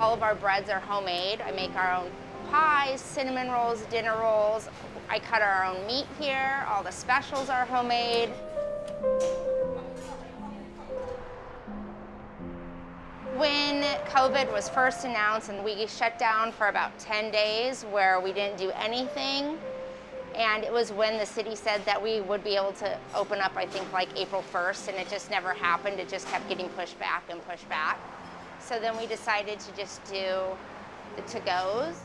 All of our breads are homemade. I make our own pies, cinnamon rolls, dinner rolls. I cut our own meat here. All the specials are homemade. When COVID was first announced and we shut down for about 10 days where we didn't do anything, and it was when the city said that we would be able to open up, I think, like April 1st, and it just never happened. It just kept getting pushed back and pushed back. So then we decided to just do the to-goes.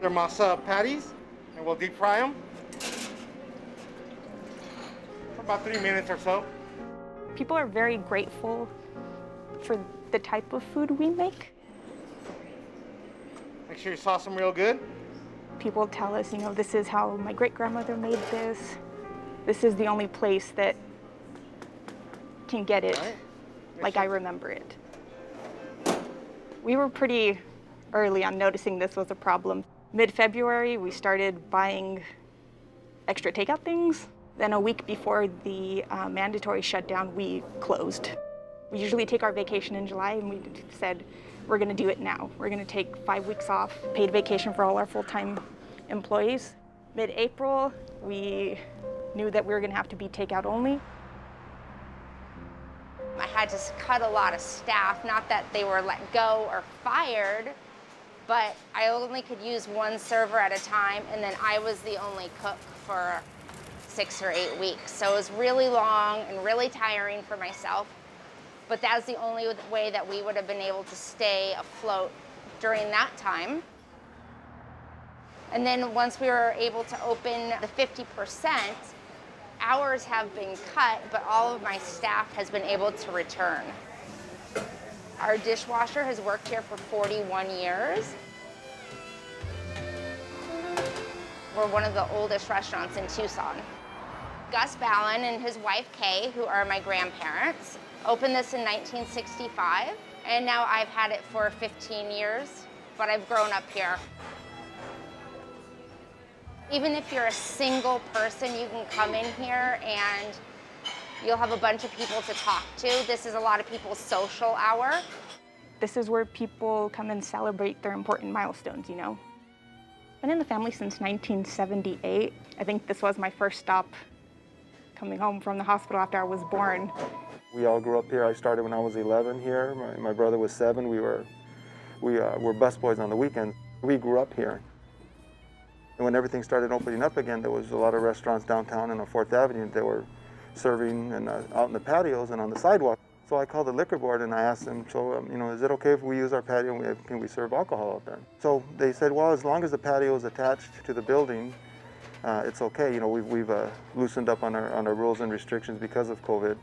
They're masa patties, and we'll deep fry them for about 3 minutes or so. People are very grateful for the type of food we make. Make sure you sauce them real good. People tell us, you know, this is how my great-grandmother made this. This is the only place that can get it like I remember it. We were pretty early on noticing this was a problem. Mid-February, we started buying extra takeout things. Then a week before the mandatory shutdown, we closed. We usually take our vacation in July, and we said, we're gonna do it now. We're gonna take 5 weeks off, paid vacation for all our full-time employees. Mid-April, we knew that we were gonna have to be takeout only. I had to cut a lot of staff, not that they were let go or fired, but I only could use one server at a time, and then I was the only cook for 6 or 8 weeks. So it was really long and really tiring for myself, but that's the only way that we would have been able to stay afloat during that time. And then once we were able to open the 50%, hours have been cut, but all of my staff has been able to return. Our dishwasher has worked here for 41 years. We're one of the oldest restaurants in Tucson. Gus Ballin and his wife Kay, who are my grandparents, opened this in 1965, and now I've had it for 15 years, but I've grown up here. Even if you're a single person, you can come in here and you'll have a bunch of people to talk to. This is a lot of people's social hour. This is where people come and celebrate their important milestones, you know. Been in the family since 1978. I think this was my first stop coming home from the hospital after I was born. We all grew up here. I started when I was 11 here. My brother was 7. We were busboys on the weekends. We grew up here. And when everything started opening up again, there was a lot of restaurants downtown and on 4th Avenue that were serving and out in the patios and on the sidewalk. So I called the liquor board and I asked them, so, you know, is it okay if we use our patio and can we serve alcohol out there? So they said, well, as long as the patio is attached to the building, it's okay. You know, we've loosened up on our rules and restrictions because of COVID.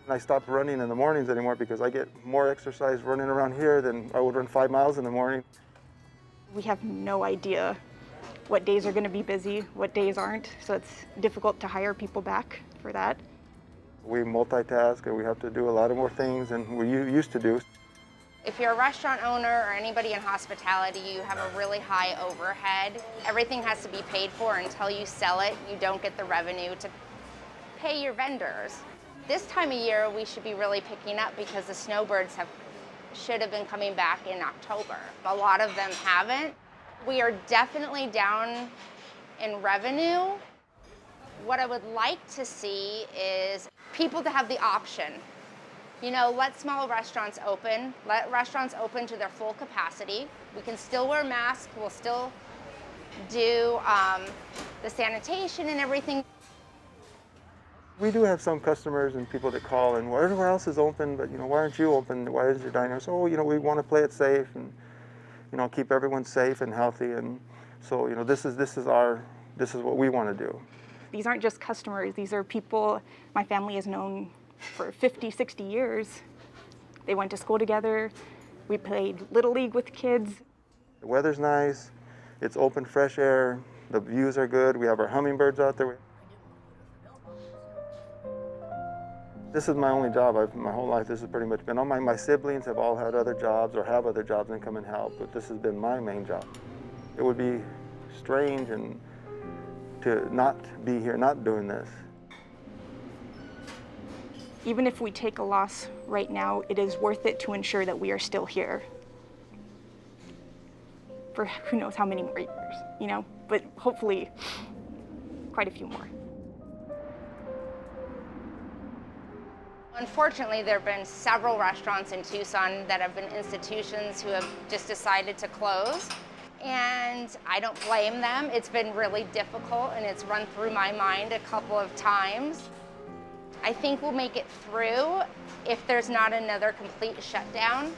And I stopped running in the mornings anymore because I get more exercise running around here than I would run 5 miles in the morning. We have no idea what days are gonna be busy, what days aren't, so it's difficult to hire people back for that. We multitask and we have to do a lot of more things than we used to do. If you're a restaurant owner or anybody in hospitality, you have a really high overhead. Everything has to be paid for until you sell it. You don't get the revenue to pay your vendors. This time of year, we should be really picking up because the snowbirds should have been coming back in October. A lot of them haven't. We are definitely down in revenue. What I would like to see is people to have the option. You know, let small restaurants open. Let restaurants open to their full capacity. We can still wear masks. We'll still do the sanitation and everything. We do have some customers and people that call and, well, everywhere else is open, but, you know, why aren't you open? Why is your diner? So, you know, we want to play it safe and, you know, keep everyone safe and healthy. And so, you know, this is what we want to do. These aren't just customers. These are people my family has known for 50, 60 years. They went to school together. We played Little League with kids. The weather's nice. It's open, fresh air. The views are good. We have our hummingbirds out there. This is my only job. My whole life, this has pretty much been. All my siblings have all had other jobs or have other jobs and come and help, but this has been my main job. It would be strange and to not be here, not doing this. Even if we take a loss right now, it is worth it to ensure that we are still here for who knows how many more years, you know? But hopefully quite a few more. Unfortunately, there have been several restaurants in Tucson that have been institutions who have just decided to close. And I don't blame them. It's been really difficult and it's run through my mind a couple of times. I think we'll make it through if there's not another complete shutdown.